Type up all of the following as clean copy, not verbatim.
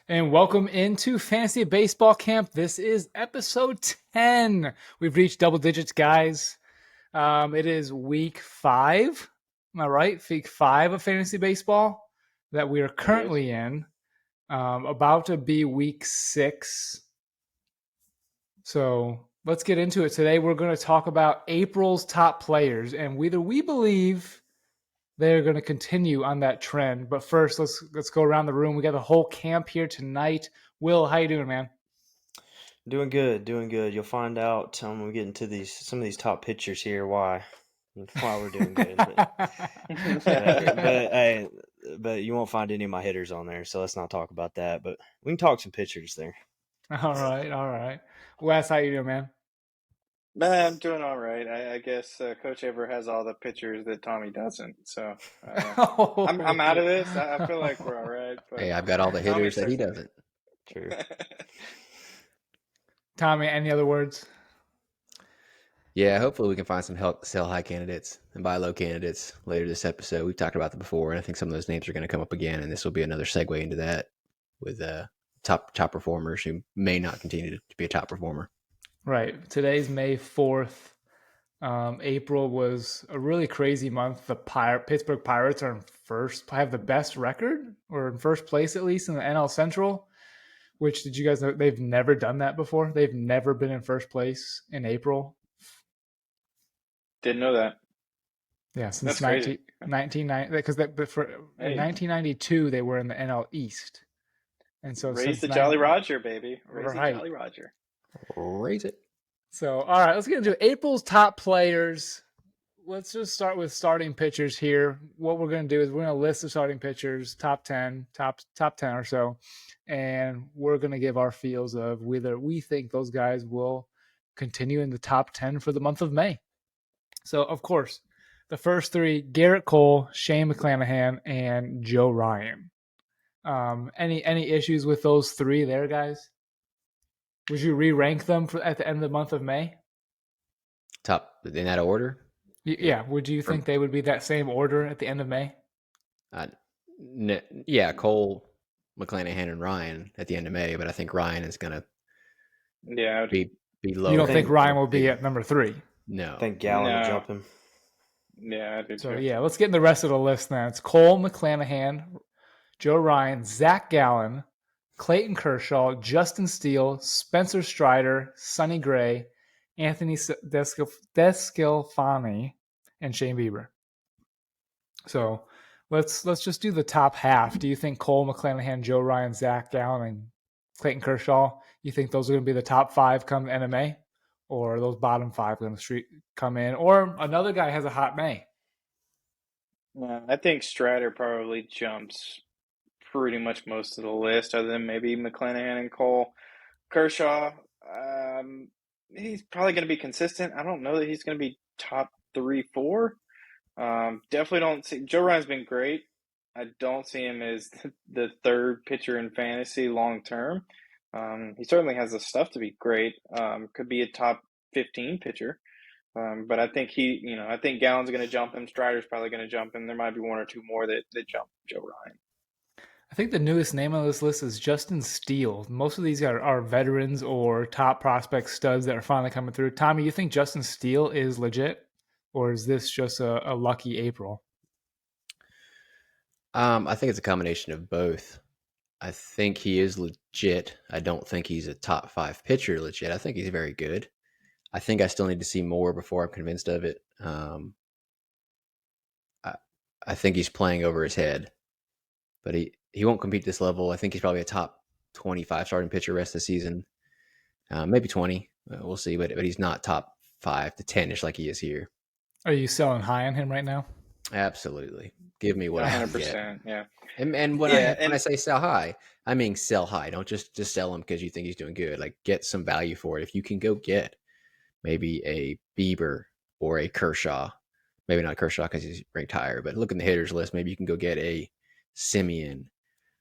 And welcome into Fantasy Baseball Camp. This is episode 10. We've reached double digits, guys. It is week 5. Am I right? Week 5 of Fantasy Baseball that we are It is. currently in. About to be week 6. So let's get into it. Today we're going to talk about April's top players. And whether we believe they're going to continue on that trend. But first, let's go around the room. We got the whole camp here tonight. Will, how you doing, man? Doing good, doing good. You'll find out when we get into some of these top pitchers here why we're doing good. But you won't find any of my hitters on there, so let's not talk about that. But we can talk some pitchers there. All right. Wes, how you doing, man? Man, I'm doing all right. I guess Coach Ever has all the pitchers that Tommy doesn't. So I'm out of this. I feel like we're all right. But Hey, I've got all the hitters that he doesn't. True. Tommy, any other words? Yeah, hopefully we can find some sell high candidates and buy low candidates later this episode. We've talked about them before, and I think some of those names are going to come up again, and this will be another segue into that with top performers who may not continue to be a top performer. Right. Today's May 4th. April was a really crazy month. The Pittsburgh Pirates are have the best record, or in first place at least in the NL Central. Which, did you guys know they've never done that before? They've never been in first place in April. Didn't know that. Yeah, since 1990, because in 1992 they were in the NL East, and so raise the Jolly Roger, baby. Raise Right. the Jolly Roger. Raise it. So, all right, let's get into April's top players. Let's just start with starting pitchers here. What we're going to do is we're going to list the starting pitchers, top 10 or so, and we're going to give our feels of whether we think those guys will continue in the top 10 for the month of May. So, of course, the first 3, Garrett Cole, Shane McClanahan, and Joe Ryan. Any issues with those 3 there, guys? Would you re-rank them at the end of the month of May? Top in that order? Yeah. Would you think they would be that same order at the end of May? Yeah, Cole, McClanahan, and Ryan at the end of May, but I think Ryan is going to be low. You don't think Ryan will be at number 3? No. I think Gallen will jump him. Yeah, I do So, too. yeah, let's get in the rest of the list now. It's Cole, McClanahan, Joe Ryan, Zach Gallen, Clayton Kershaw, Justin Steele, Spencer Strider, Sonny Gray, Anthony Descalfani, and Shane Bieber. So let's just do the top half. Do you think Cole, McClanahan, Joe Ryan, Zach Gallen, and Clayton Kershaw, you think those are going to be the top 5 come NMA? Or are those bottom 5 going to come in? Or another guy has a hot May? I think Strider probably jumps pretty much most of the list, other than maybe McClanahan and Cole. Kershaw, he's probably going to be consistent. I don't know that he's going to be top 3, 4. Definitely don't see. Joe Ryan's been great. I don't see him as the 3rd pitcher in fantasy long term. He certainly has the stuff to be great. Could be a top 15 pitcher. But I think I think Gallen's going to jump him. Strider's probably going to jump him. There might be 1 or 2 more that jump Joe Ryan. I think the newest name on this list is Justin Steele. Most of these are veterans or top prospect studs that are finally coming through. Tommy, you think Justin Steele is legit, or is this just a lucky April? I think it's a combination of both. I think he is legit. I don't think he's a top 5 pitcher legit. I think he's very good. I think I still need to see more before I'm convinced of it. I think he's playing over his head, but he won't compete this level. I think he's probably a top 25 starting pitcher rest of the season, maybe 20. We'll see, but he's not top 5 to 10ish like he is here. Are you selling high on him right now? Absolutely. Give me what 100%. Yeah. And when I say sell high, I mean sell high. Don't just sell him because you think he's doing good. Like, get some value for it. If you can go get maybe a Bieber or a Kershaw, maybe not Kershaw because he's ranked higher, but look in the hitters list. Maybe you can go get a Simeon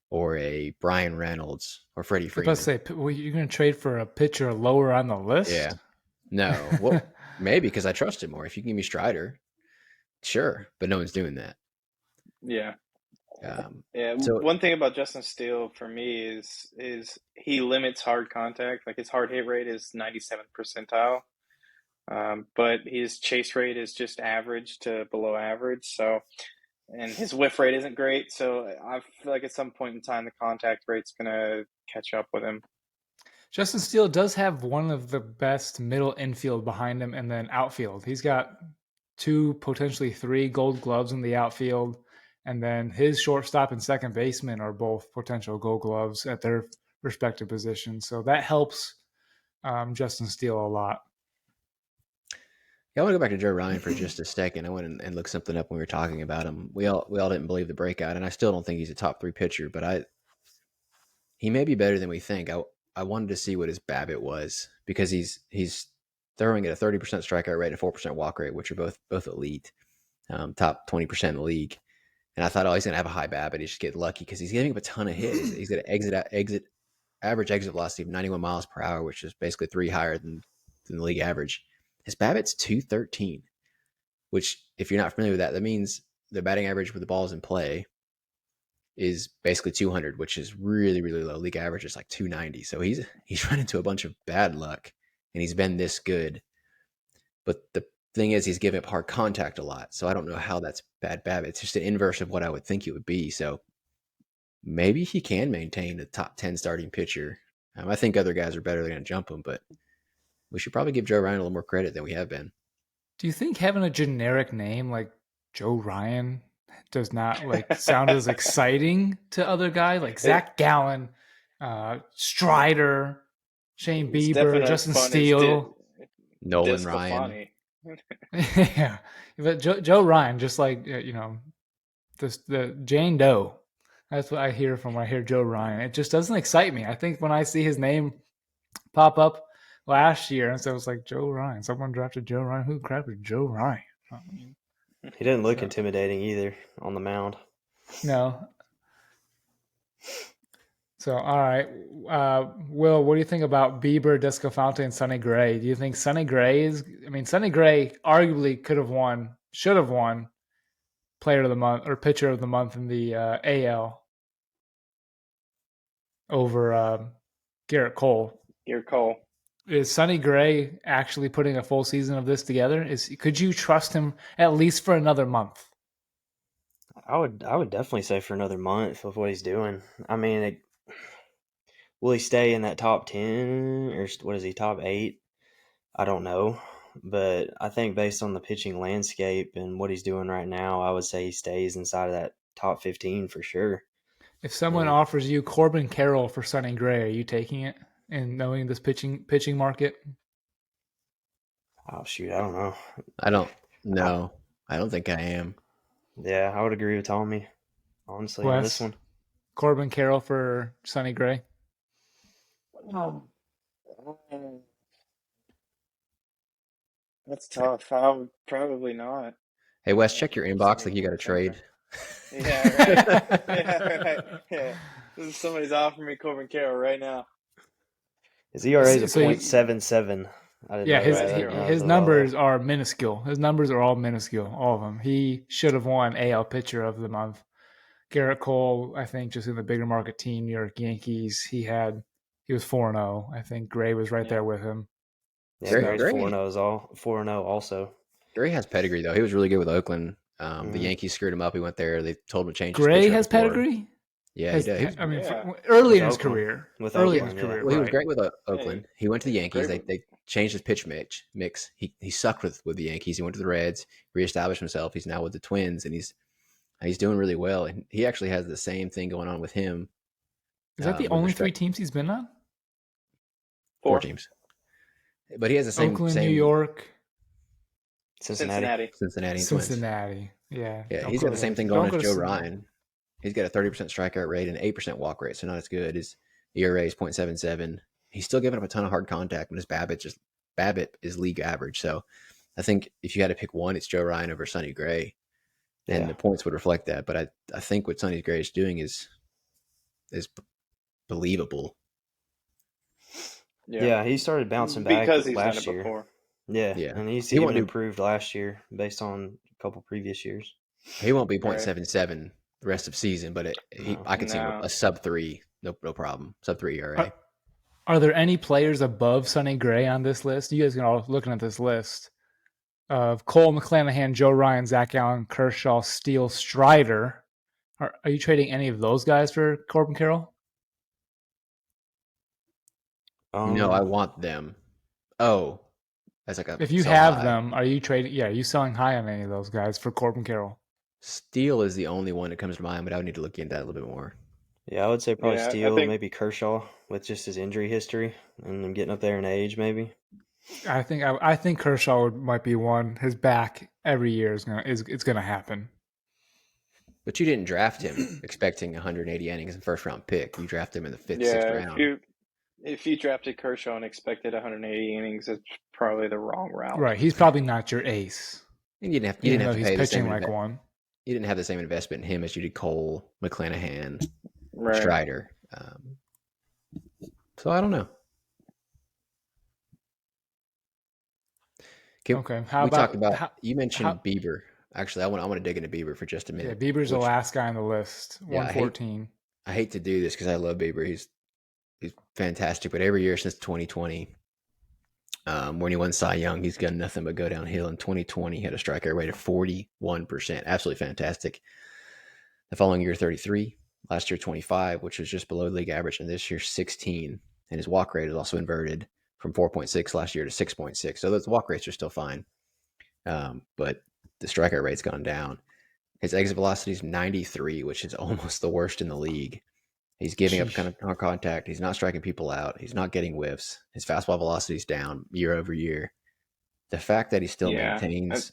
or a Brian Reynolds or Freddie Freeman. Let's say, well, you're going to trade for a pitcher lower on the list? Yeah. No. Well, maybe because I trust him more. If you can give me Strider, sure, but no one's doing that. Yeah. So one thing about Justin Steele for me is he limits hard contact. Like his hard hit rate is 97th percentile, but his chase rate is just average to below average. So, and his whiff rate isn't great. So I feel like at some point in time the contact rate's gonna catch up with him. Justin Steele does have one of the best middle infield behind him, and then outfield. He's got 2, potentially 3 Gold Gloves in the outfield, and then his shortstop and second baseman are both potential Gold Gloves at their respective positions. So that helps Justin Steele a lot. Yeah, I want to go back to Joe Ryan for just a second. I went and looked something up when we were talking about him. We all didn't believe the breakout, and I still don't think he's a top 3 pitcher, but he may be better than we think. I wanted to see what his BABIP was because he's throwing at a 30% strikeout rate and 4% walk rate, which are both elite, top 20% in the league. And I thought, oh, he's going to have a high BABIP. He should get lucky because he's giving up a ton of hits. He's got an average exit velocity of 91 miles per hour, which is basically 3 higher than the league average. His BABIP's 213, which, if you're not familiar with that, that means the batting average with the balls in play is basically 200, which is really, really low. League average is like 290. So he's run into a bunch of bad luck, and he's been this good. But the thing is, he's giving up hard contact a lot. So I don't know how that's bad BABIP. It's just an inverse of what I would think it would be. So maybe he can maintain a top 10 starting pitcher. I think other guys are better. They're going to jump him, but we should probably give Joe Ryan a little more credit than we have been. Do you think having a generic name like Joe Ryan does not sound as exciting to other guys like Zach Gallen, Strider, Shane Bieber, Justin Steele, Nolan Ryan? Yeah, but Joe Ryan, just like the Jane Doe. That's what I hear when I hear Joe Ryan. It just doesn't excite me. I think when I see his name pop up last year, and so it was like Joe Ryan. Someone drafted Joe Ryan. Who drafted Joe Ryan? He didn't look intimidating either on the mound. No. So, all right. Will, what do you think about Bieber, Descalante, and Sonny Gray? Do you think Sonny Gray Sonny Gray arguably should have won Player of the Month or Pitcher of the Month in the AL over Garrett Cole. Is Sonny Gray actually putting a full season of this together? Could you trust him at least for another month? I would definitely say for another month of what he's doing. I mean, will he stay in that top 10 or what is he, top 8? I don't know. But I think based on the pitching landscape and what he's doing right now, I would say he stays inside of that top 15 for sure. If someone offers you Corbin Carroll for Sonny Gray, are you taking it? And knowing this pitching market? Oh, shoot. I don't know. I don't know. I don't think I am. Yeah, I would agree with Tommy, honestly, on this one. Corbin Carroll for Sonny Gray? That's tough. I would probably not. Hey, Wes, check your inbox like you got a trade. Yeah, right. Yeah. Somebody's offering me Corbin Carroll right now. His ERA is a .77. Yeah, his numbers are minuscule. His numbers are all minuscule, all of them. He should have won AL Pitcher of the Month. Garrett Cole, I think, just in the bigger market team, New York Yankees, he was 4-0. I think Gray was right there with him. Yeah, Gray's 4-0 also. Gray has pedigree, though. He was really good with Oakland. The Yankees screwed him up. He went there. They told him to change his Gray has pedigree? Yeah, he did. Early in his career. Well, he was great with Oakland. He went to the Yankees. They changed his pitch mix. He sucked with the Yankees. He went to the Reds, reestablished himself. He's now with the Twins, and he's doing really well. And he actually has the same thing going on with him. Is that the only 3 teams he's been on? 4 teams. But he has the same Oakland, New York, Cincinnati. Yeah. Yeah, he's got the same thing going as Joe Ryan. He's got a 30% strikeout rate and 8% walk rate, so not as good. His ERA is .77. He's still giving up a ton of hard contact, but his BABIP is league average. So I think if you had to pick one, it's Joe Ryan over Sonny Gray, and the points would reflect that. But I think what Sonny Gray is doing is believable. Yeah, he started bouncing back because he's last done it year. before. Yeah, and he even improved last year based on a couple previous years. He won't be .77 the rest of season, but I could see him No. a sub-3, no problem, sub-3 ERA. Are there any players above Sonny Gray on this list? You guys are all looking at this list of Cole, McClanahan, Joe Ryan, Zach Allen, Kershaw, Steele, Strider. Are you trading any of those guys for Corbin Carroll? No, I want them. Oh, that's like a if you sell have high. them, are you trading? Yeah, are you selling high on any of those guys for Corbin Carroll? Steele is the only one that comes to mind, but I would need to look into that a little bit more. Yeah, I would say probably Yeah, I Steele, think maybe Kershaw with just his injury history and them getting up there in age, maybe. I think Kershaw might be one. His back every year is gonna happen. But you didn't draft him expecting 180 innings and first round pick. You drafted him in the fifth, sixth round. If you drafted Kershaw and expected 180 innings, it's probably the wrong route. Right, he's probably not your ace. And you didn't have to pay the same one. You didn't have the same investment in him as you did Cole, McClanahan, Strider. So I don't know. Okay, you mentioned Bieber. Actually, I want to dig into Bieber for just a minute. Yeah, Bieber's the last guy on the list. 114. I hate to do this because I love Bieber. He's fantastic, but every year since 2020, when he won Cy Young, he's done nothing but go downhill. In 2020, he had a strikeout rate of 41%. Absolutely fantastic. The following year, 33. Last year, 25, which was just below league average. And this year, 16. And his walk rate is also inverted from 4.6 last year to 6.6. So those walk rates are still fine. But the strikeout rate's gone down. His exit velocity is 93, which is almost the worst in the league. He's giving up kind of hard contact. He's not striking people out. He's not getting whiffs. His fastball velocity is down year over year. The fact that he still maintains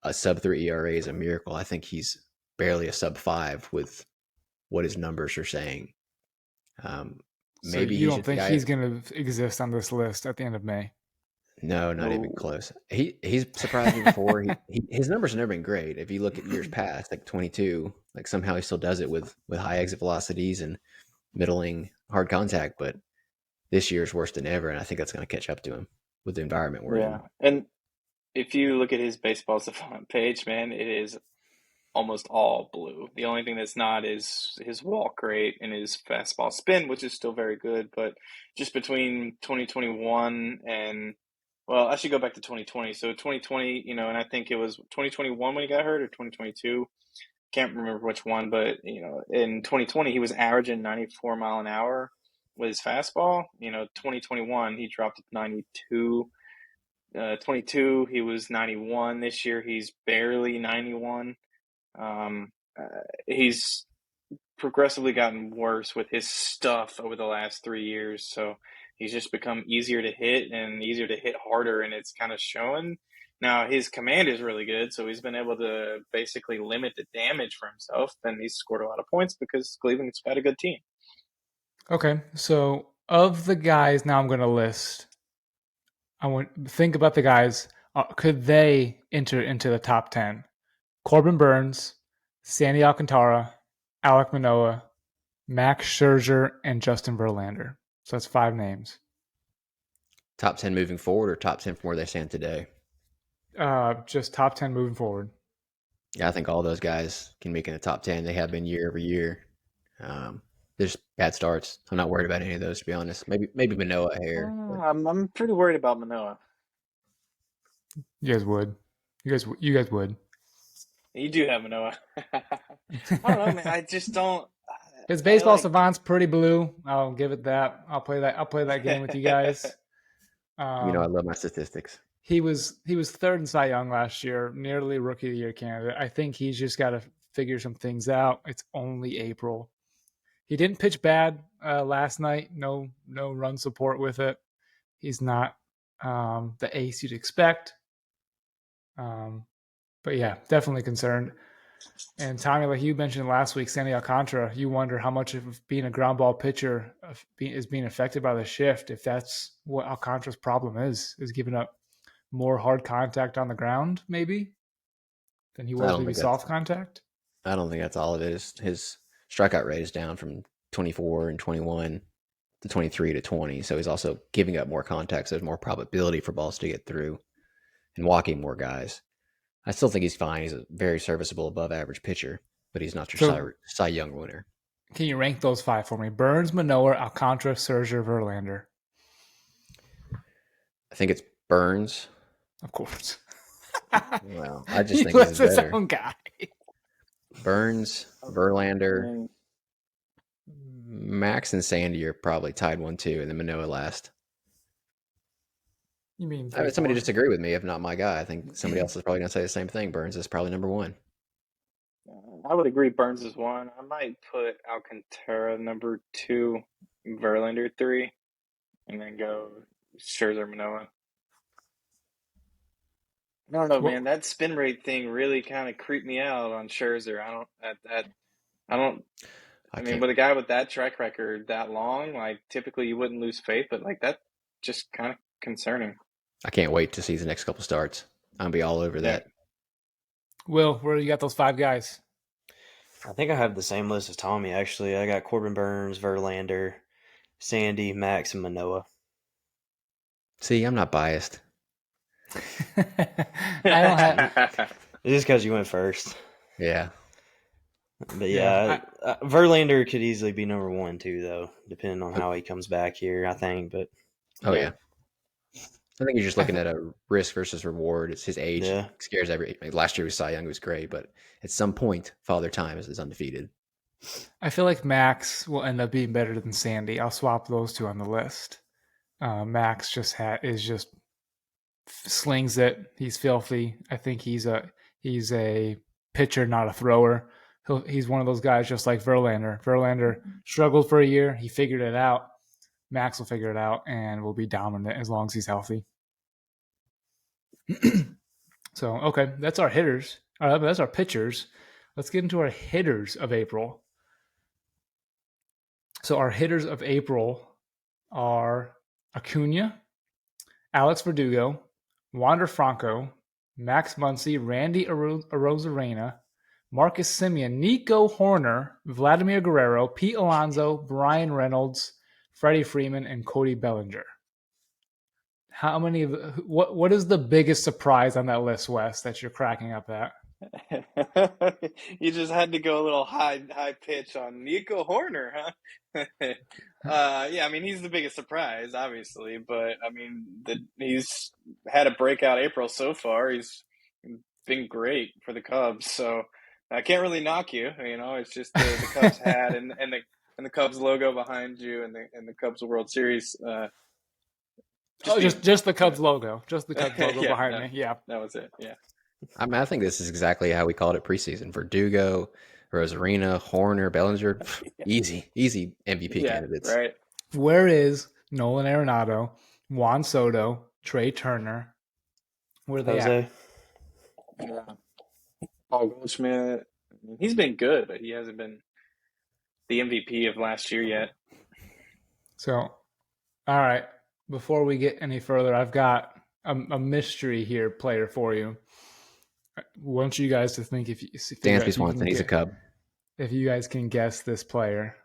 a sub-3 ERA is a miracle. I think he's barely a sub-5 with what his numbers are saying. Maybe you don't think he's going to exist on this list at the end of May? No, not even close. He's surprised me before. His numbers have never been great. If you look at years past, like 22, like somehow he still does it with high exit velocities and middling hard contact. But this year is worse than ever, and I think that's going to catch up to him with the environment we're in. And if you look at his baseball savant page, man, it is almost all blue. The only thing that's not is his walk rate and his fastball spin, which is still very good. But just between 2021 and well, I should go back to 2020. So 2020, and I think it was 2021 when he got hurt or 2022. Can't remember which one, but, in 2020, he was averaging 94 mile an hour with his fastball. 2021, he dropped to 92. 22, he was 91. This year, he's barely 91. He's progressively gotten worse with his stuff over the last 3 years. So he's just become easier to hit and easier to hit harder, and it's kind of showing. Now, his command is really good, so he's been able to basically limit the damage for himself, and he's scored a lot of points because Cleveland's got a good team. Okay, so of the guys now I'm going to list, I want to think about the guys. Could they enter into the top 10? Corbin Burns, Sandy Alcantara, Alek Manoah, Max Scherzer, and Justin Verlander. So that's 5 names. Top 10 moving forward or top 10 from where they stand today? Just top 10 moving forward. Yeah, I think all those guys can make in the top 10. They have been year over year. There's bad starts. I'm not worried about any of those, to be honest. Maybe Manoah here. I'm pretty worried about Manoah. You guys would. You guys would. You do have Manoah. I don't know, man. I just don't. His baseball savant's pretty blue. I'll give it that. I'll play that game with you guys. I love my statistics. He was third in Cy Young last year, nearly Rookie of the Year candidate. I think he's just got to figure some things out. It's only April. He didn't pitch bad last night. No run support with it. He's not the ace you'd expect. But yeah, definitely concerned. And Tommy, like you mentioned last week, Sandy Alcantara, you wonder how much of being a ground ball pitcher is being affected by the shift. If that's what Alcantara's problem is giving up more hard contact on the ground, maybe, than he was maybe soft contact. I don't think that's all it is. His strikeout rate is down from 24 and 21 to 23 to 20. So he's also giving up more contact. So there's more probability for balls to get through and walking more guys. I still think he's fine. He's a very serviceable above average pitcher. but he's not your So- Cy Young winner. Can you rank those 5 for me? Burns, Manoah, Alcantara, Scherzer, Verlander. I think it's Burns. Of course. Well, I just He think he's was his better. own guy. Burns, Verlander, And Max, and Sandy are probably tied 1-2, and then Manoah last. You mean I mean, somebody 3-4? disagree with me, if not my guy. I think somebody else is probably going to say the same thing. Burns is probably number 1. I would agree Burns is 1. I might put Alcantara number 2, Verlander 3, and then go Scherzer, Manoah. I don't know, Well- man. That spin rate thing really kind of creeped me out on Scherzer. I mean, with a guy with that track record that long, like typically you wouldn't lose faith, but like that just kind of concerning. I can't wait to see the next couple starts. I'll be all over that. Will, where you got those 5 guys? I think I have the same list as Tommy, actually. I got Corbin Burns, Verlander, Sandy, Max, and Manoah. See, I'm not biased. I don't have. It's just because you went first. Yeah. But yeah, Verlander could easily be number 1 too, though, depending on how he comes back here, I think. But Oh, yeah. I think you're just looking at a risk versus reward. It's his age. Yeah. Scares like last year was Cy Young, was great, but at some point, Father Time is undefeated. I feel like Max will end up being better than Sandy. I'll swap those 2 on the list. Max just slings it. He's filthy. I think he's a pitcher, not a thrower. He's one of those guys just like Verlander. Verlander struggled for a year. He figured it out. Max will figure it out and will be dominant as long as he's healthy. So, okay, that's our hitters. That's our pitchers. Let's get into our hitters of April. So our hitters of April are Acuna, Alex Verdugo, Wander Franco, Max Muncy, Randy Arozarena, Marcus Semien, Nico Horner, Vladimir Guerrero, Pete Alonso, Brian Reynolds, Freddie Freeman, and Cody Bellinger. How many of what is the biggest surprise on that list, Wes, that you're cracking up at? You just had to go a little high pitch on Nico Horner, huh? Yeah, I mean he's the biggest surprise, obviously, but I mean he's had a breakout April so far. He's been great for the Cubs, so I can't really knock you. You know, it's just the Cubs hat and the Cubs logo behind you and the Cubs World Series. Just the Cubs logo, just the Cubs logo Yeah, behind me. Yeah, that was it. Yeah. I mean, I think this is exactly how we called it preseason. Verdugo, Rosarina, Horner, Bellinger, easy MVP candidates. Right. Where is Nolan Arenado, Juan Soto, Trey Turner? Where are they at? Yeah. Paul Goldschmidt. He's been good, but he hasn't been the MVP of last year yet. So, all right. Before we get any further, I've got a mystery here player for you. I want you guys to think if Dansby Swanson, he's a Cub. If you guys can guess this player.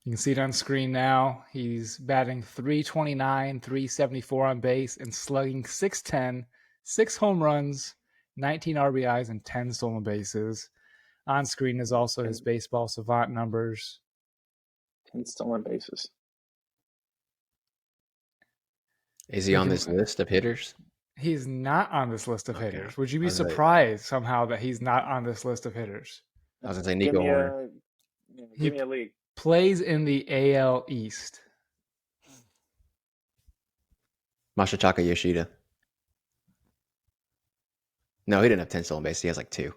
You can see it on screen now. He's batting .329, .374 on base, and slugging .610, 6 home runs, 19 RBIs, and 10 stolen bases. On screen is also his baseball savant numbers. 10 stolen bases. Is he on this list of hitters? He's not on this list of hitters. Would you be surprised somehow that he's not on this list of hitters? I was going to say Nico Horner. Give me a league. Plays in the AL East. Masataka Yoshida. No, he didn't have 10 stolen bases. He has like 2.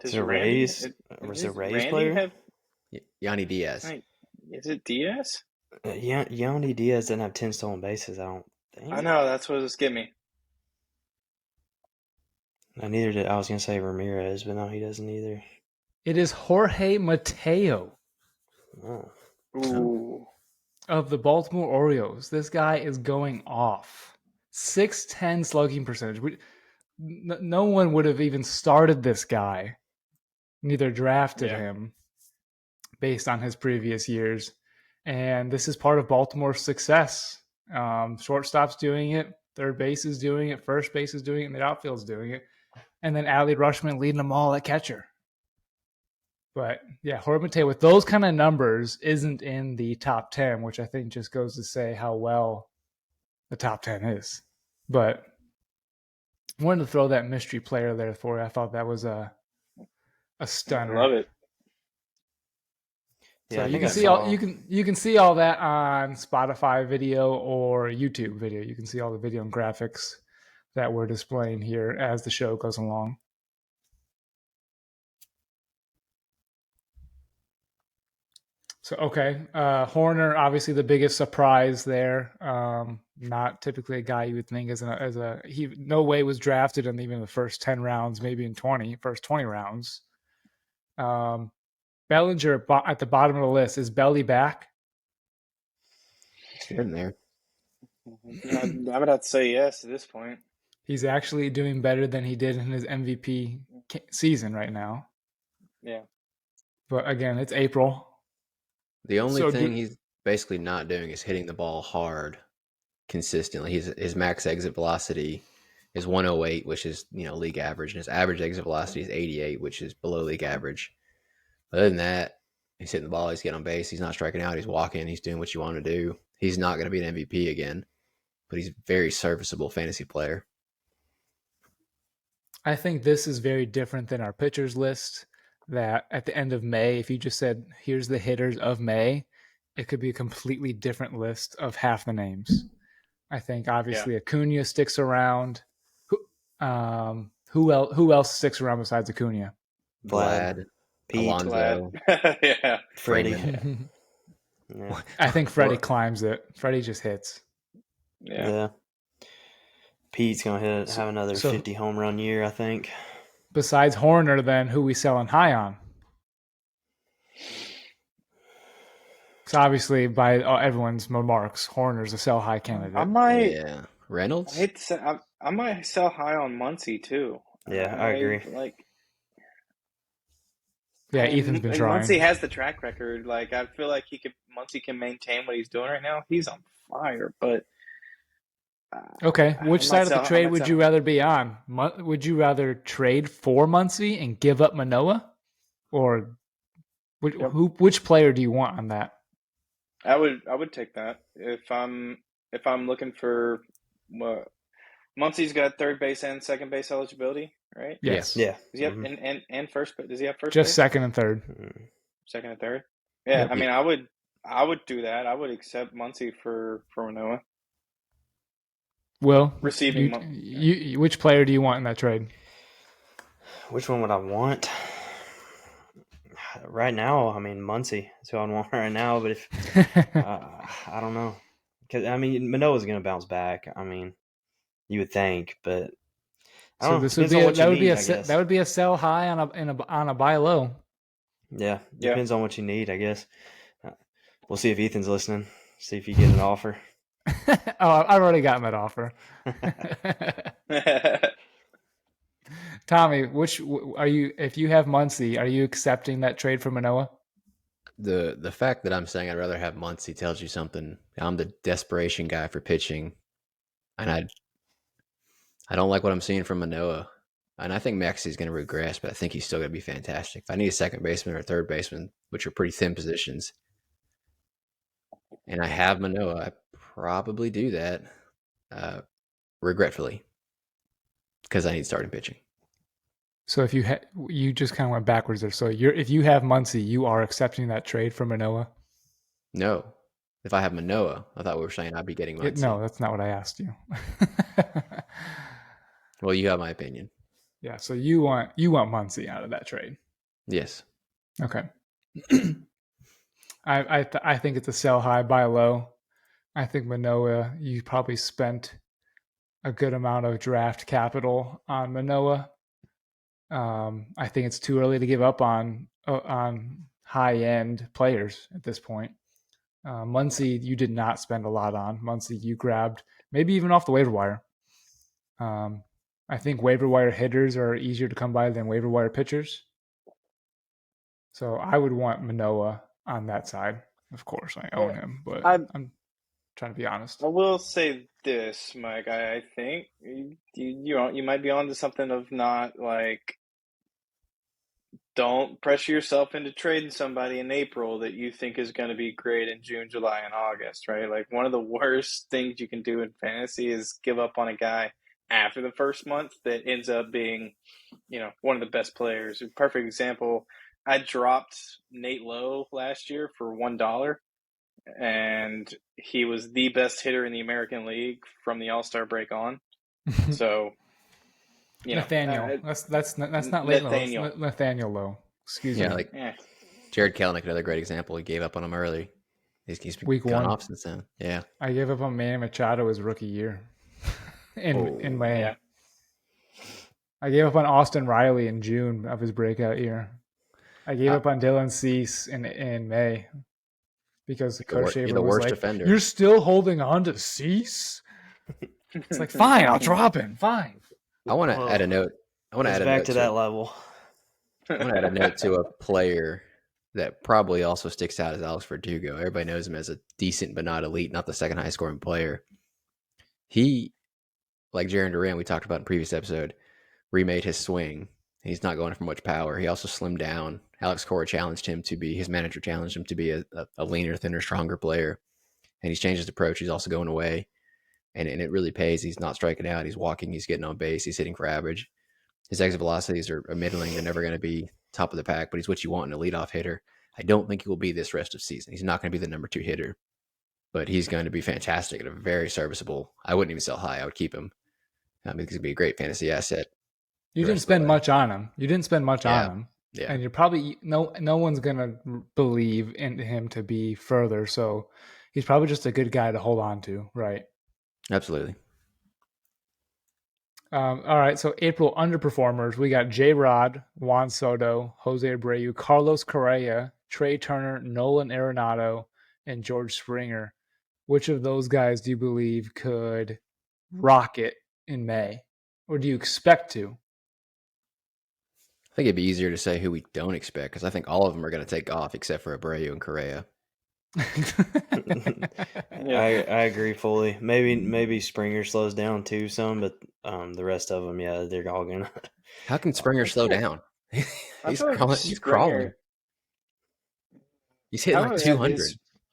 Was it Rays player? Yanni Diaz. Is it Diaz? Yanni Diaz doesn't have 10 stolen bases, I don't think. I know, that's what it was giving me. Neither did I was going to say Ramirez, but no, he doesn't either. It is Jorge Mateo. Oh. Ooh. Of the Baltimore Orioles. This guy is going off. .610 slugging percentage. No one would have even started this guy. Neither drafted him based on his previous years. And this is part of Baltimore's success. Shortstop's doing it. Third base is doing it. First base is doing it. And the outfield's doing it. And then Adley Rushman leading them all at catcher. But yeah, Hormatay with those kind of numbers isn't in the top 10, which I think just goes to say how well the top 10 is. But I wanted to throw that mystery player there for you. I thought that was a stunner. I love it. So yeah, you can see all that on Spotify video or YouTube video. You can see all the video and graphics that we're displaying here as the show goes along. So okay, Horner obviously the biggest surprise there. Not typically a guy you would think he no way was drafted in even the first 10 rounds, maybe in first 20 rounds. Bellinger at the bottom of the list. Is Belly back? Here and there. I would have to say yes at this point. He's actually doing better than he did in his MVP season right now. Yeah. But again, it's April. The only thing he's basically not doing is hitting the ball hard consistently. His max exit velocity is 108, which is league average, and his average exit velocity is 88, which is below league average. Other than that, he's hitting the ball, he's getting on base, he's not striking out, he's walking, he's doing what you want him to do. He's not going to be an MVP again, but he's a very serviceable fantasy player. I think this is very different than our pitchers list. That at the end of May, if you just said, here's the hitters of May, it could be a completely different list of half the names. I think obviously Acuna sticks around. Who else sticks around besides Acuna? Pete, Alonso, yeah, Freddie. Yeah. I think Freddie climbs it. Freddie just hits. Yeah. Pete's gonna have another 50 home run year, I think. Besides Horner, then who we selling high on? So obviously, by everyone's remarks, Horner's a sell high candidate. Reynolds. I might sell high on Muncy too. Yeah, I agree. Ethan's been trying. Muncy has the track record. I feel like Muncy can maintain what he's doing right now. He's on fire, but. Okay, which side of the trade would you rather be on? Would you rather trade for Muncy and give up Manoah, or which player do you want on that? I would take that if I'm looking for what Muncy's got third base and second base eligibility, right? Yes. Yeah. Does he have and first base? Does he have first? Just base? second and third. Second and third. Yeah, yep. I mean, I would do that. I would accept Muncy for Manoah. Will, receiving which player do you want in that trade? Which one would I want? Right now, I mean, Muncy is who I want right now. But if I don't know, because I mean, Manoah's going to bounce back. I mean, you would think, but I don't know. That would be a sell high on a buy low. Yeah, depends on what you need, I guess. We'll see if Ethan's listening. See if you get an offer. I've already gotten that offer. Tommy, which are you? If you have Muncy, are you accepting that trade for Manoah? The fact that I'm saying I'd rather have Muncy tells you something. I'm the desperation guy for pitching, and I don't like what I'm seeing from Manoah. And I think Maxi's going to regress, but I think he's still going to be fantastic. If I need a second baseman or a third baseman, which are pretty thin positions, and I have Manoah, I probably do that, regretfully, because I need starting pitching. So if you just kind of went backwards there. So if you have Muncy, you are accepting that trade for Manoah? No. If I have Manoah, I thought we were saying I'd be getting Muncy. No, that's not what I asked you. Well, you have my opinion. Yeah, so you want Muncy out of that trade? Yes. Okay. I think it's a sell high, buy low. I think Manoah, you probably spent a good amount of draft capital on Manoah. I think it's too early to give up on high end players at this point. Muncy, you did not spend a lot on. Muncy, you grabbed maybe even off the waiver wire. I think waiver wire hitters are easier to come by than waiver wire pitchers. So I would want Manoah on that side. Of course, I own him, but Trying to be honest. I will say this, Mike. I think you might be onto something of not like don't pressure yourself into trading somebody in April that you think is going to be great in June, July, and August, right? Like one of the worst things you can do in fantasy is give up on a guy after the first month that ends up being, one of the best players. A perfect example, I dropped Nate Lowe last year for $1, and he was the best hitter in the American League from the All-Star break on. So, Nathaniel. That's not late Nathaniel. Lowe. Nathaniel Lowe. Excuse me. Yeah, like Jared Kelenic, another great example. He gave up on him early. He's Week gone 1. off since then. Yeah. I gave up on Manny Machado his rookie year in May. Yeah. I gave up on Austin Riley in June of his breakout year. I gave up on Dylan Cease in May because You're the was worst like, defender. "You're still holding on to Cease?" It's like, fine, I'll drop him. Fine. I want to add a note. I want to add a back note to that level. I want to add a note to a player that probably also sticks out as Alex Verdugo. Everybody knows him as a decent but not elite, not the second highest scoring player. He, like Jarren Duran, we talked about in the previous episode, remade his swing. He's not going for much power. He also slimmed down. Alex Cora his manager challenged him to be a leaner, thinner, stronger player. And he's changed his approach. He's also going away. And it really pays. He's not striking out. He's walking. He's getting on base. He's hitting for average. His exit velocities are middling. They're never going to be top of the pack, but he's what you want in a leadoff hitter. I don't think he will be this rest of season. He's not going to be the number 2 hitter, but he's going to be fantastic and a very serviceable. I wouldn't even sell high. I would keep him. Because he'd be a great fantasy asset. You didn't spend much on him. On him. Yeah. And you're probably no one's gonna believe in him to be further. So he's probably just a good guy to hold on to, right? Absolutely. All right. So April underperformers. We got J. Rod, Juan Soto, Jose Abreu, Carlos Correa, Trey Turner, Nolan Arenado, and George Springer. Which of those guys do you believe could rocket in May, or do you expect to? I think it'd be easier to say who we don't expect because I think all of them are going to take off except for Abreu and Correa. I agree fully. Maybe Springer slows down too some, but the rest of them, yeah, they're all gonna. How can Springer slow down? He's crawling. He's hitting like 200.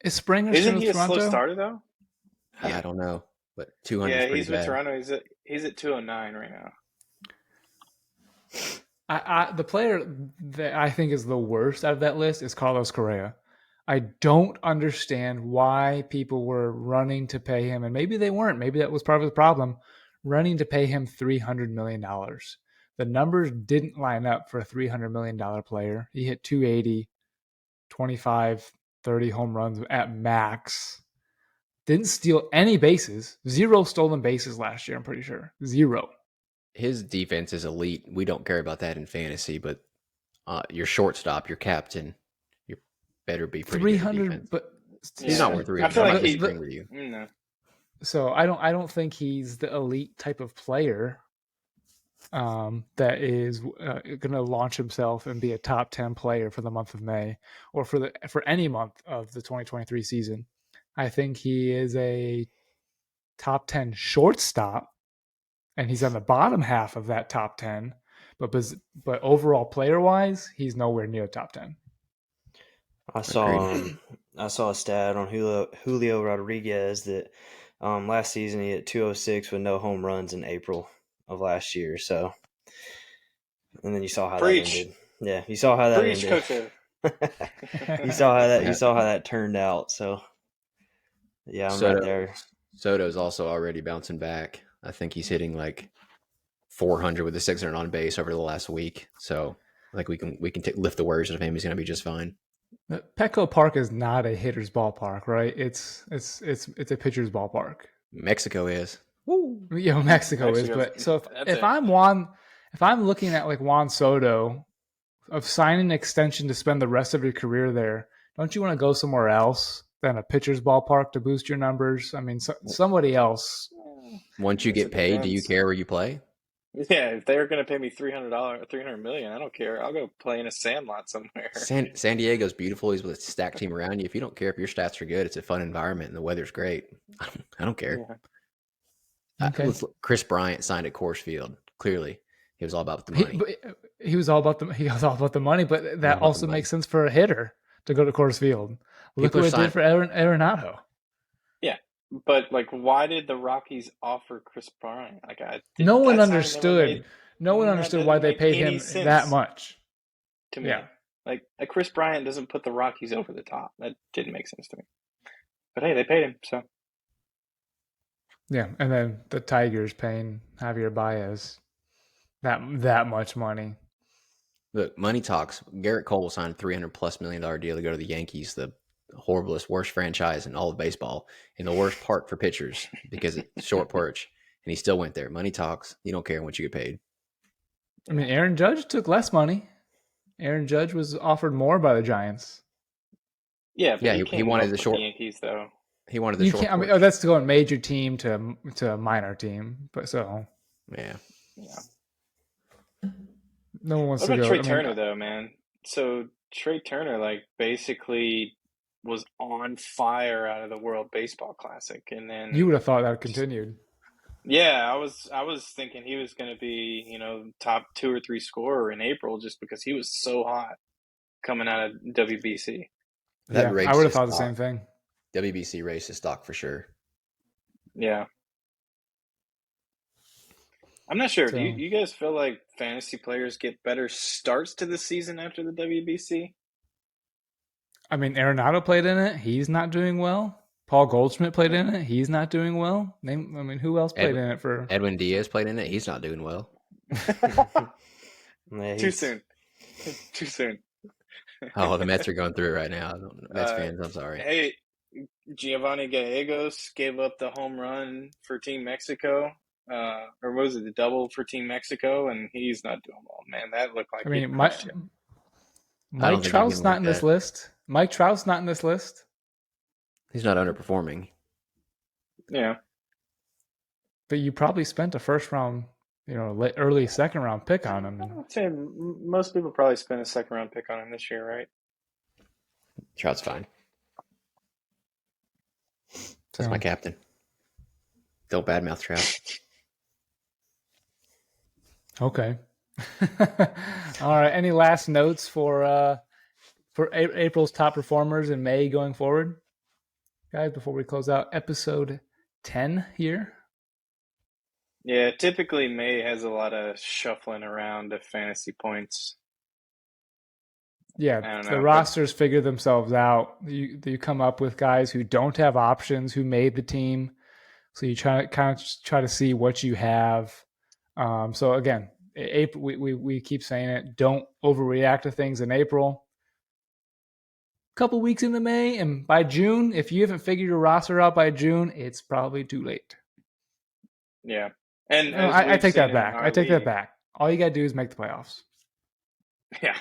Is Springer Isn't he a Toronto? slow starter though? Yeah, I don't know, but 200. Yeah, is pretty he's with bad. Toronto. He's at 209 right now. The player that I think is the worst out of that list is Carlos Correa. I don't understand why people were running to pay him, and maybe they weren't. Maybe that was part of the problem, running to pay him $300 million. The numbers didn't line up for a $300 million player. He hit 280, 25, 30 home runs at max. Didn't steal any bases. 0 stolen bases last year, I'm pretty sure. 0. His defense is elite. We don't care about that in fantasy, but your shortstop, your captain, you better be pretty 300, but he's not worth 300. I feel like he's with you. No. So I don't think he's the elite type of player that is going to launch himself and be a top 10 player for the month of May or for any month of the 2023 season. I think he is a top 10 shortstop, and he's on the bottom half of that top 10. But overall player wise, he's nowhere near top 10. I saw a stat on Julio Rodriguez that last season he hit 206 with no home runs in April of last year. So, and then you saw how that ended. Yeah, you saw how that ended. You saw how that turned out. So, yeah, I'm right there. Soto's also already bouncing back. I think he's hitting like 400 with the 600 on base over the last week. So, like we can lift the worries of him. He's going to be just fine. Petco Park is not a hitter's ballpark, right? It's a pitcher's ballpark. Mexico is. Woo. Yeah, Mexico is. But so if I'm looking at like Juan Soto, of signing an extension to spend the rest of your career there, don't you want to go somewhere else than a pitcher's ballpark to boost your numbers? I mean, somebody else. Once you get paid, do you care where you play? Yeah, if they're going to pay me $300, $300 million, I don't care. I'll go play in a sandlot somewhere. San Diego's beautiful. He's with a stacked team around you. If you don't care if your stats are good, it's a fun environment and the weather's great. I don't care. Yeah. Okay. Chris Bryant signed at Coors Field. Clearly, he was all about the money. He was all about the money, but that also makes sense for a hitter to go to Coors Field. Look what it did for Arenado. Yeah, but like, why did the Rockies offer Chris Bryant? Like, no one understood. No one understood why they paid him that much. To me, like Chris Bryant doesn't put the Rockies over the top. That didn't make sense to me. But hey, they paid him, so. Yeah, and then the Tigers paying Javier Baez that much money. Look, money talks. Garrett Cole signed a $300+ million deal to go to the Yankees, the horriblest, worst franchise in all of baseball, in the worst park for pitchers because it's short porch, and he still went there. Money talks. You don't care what you get paid. I mean, Aaron Judge took less money. Aaron Judge was offered more by the Giants. Yeah, but he wanted the short Yankees though. He wanted the short. I mean, that's going major team to a minor team, but so yeah. No one wants what to about go. Trey Turner though, man? So Trey Turner, like, basically was on fire out of the World Baseball Classic, and then you would have thought that continued. Yeah, I was thinking he was going to be, top 2 or 3 scorer in April just because he was so hot coming out of WBC. I would have thought the same thing. WBC raised his stock for sure. Yeah. I'm not sure. Do you guys feel like fantasy players get better starts to the season after the WBC? I mean, Arenado played in it. He's not doing well. Paul Goldschmidt played in it. He's not doing well. Who else played in it for? Edwin Diaz played in it. He's not doing well. Too soon. Too soon. Oh, the Mets are going through it right now. Mets fans, I'm sorry. Hey, Giovanni Gallegos gave up the home run for Team Mexico. Or was it the double for Team Mexico? And he's not doing well, man. That looked like Mike Trout's not in this list. Mike Trout's not in this list. He's not underperforming. Yeah. But you probably spent a first round, early second round pick on him. I'd say most people probably spent a second round pick on him this year, right? Trout's fine. That's my captain. Don't badmouth Trout. Okay. All right. Any last notes for April's top performers in May going forward, guys? Before we close out episode 10 here. Yeah, typically May has a lot of shuffling around of fantasy points. Yeah, the rosters figure themselves out. You come up with guys who don't have options, who made the team. So you try to see what you have. So again, April, we keep saying it. Don't overreact to things in April. Couple weeks into May, and by June, if you haven't figured your roster out by June, it's probably too late. Yeah, and I take that back. That back. All you gotta do is make the playoffs. Yeah.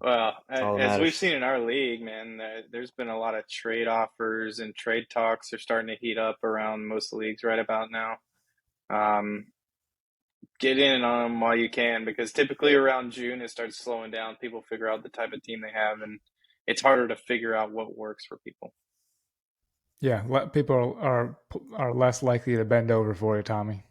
Well, as we've seen in our league, man, there's been a lot of trade offers and trade talks are starting to heat up around most leagues right about now. Get in on them while you can, because typically around June it starts slowing down. People figure out the type of team they have, and it's harder to figure out what works for people. Yeah, people are less likely to bend over for you, Tommy.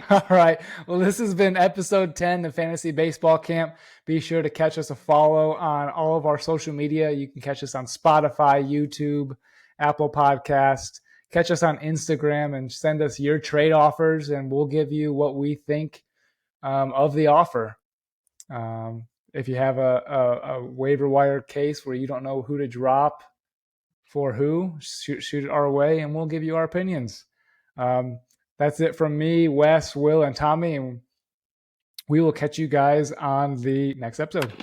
All right. Well, this has been episode 10 of Fantasy Baseball Camp. Be sure to catch us a follow on all of our social media. You can catch us on Spotify, YouTube, Apple Podcast. Catch us on Instagram and send us your trade offers, and we'll give you what we think of the offer. If you have a waiver wire case where you don't know who to drop for who, shoot it our way, and we'll give you our opinions. That's it from me, Wes, Will, and Tommy, and we will catch you guys on the next episode.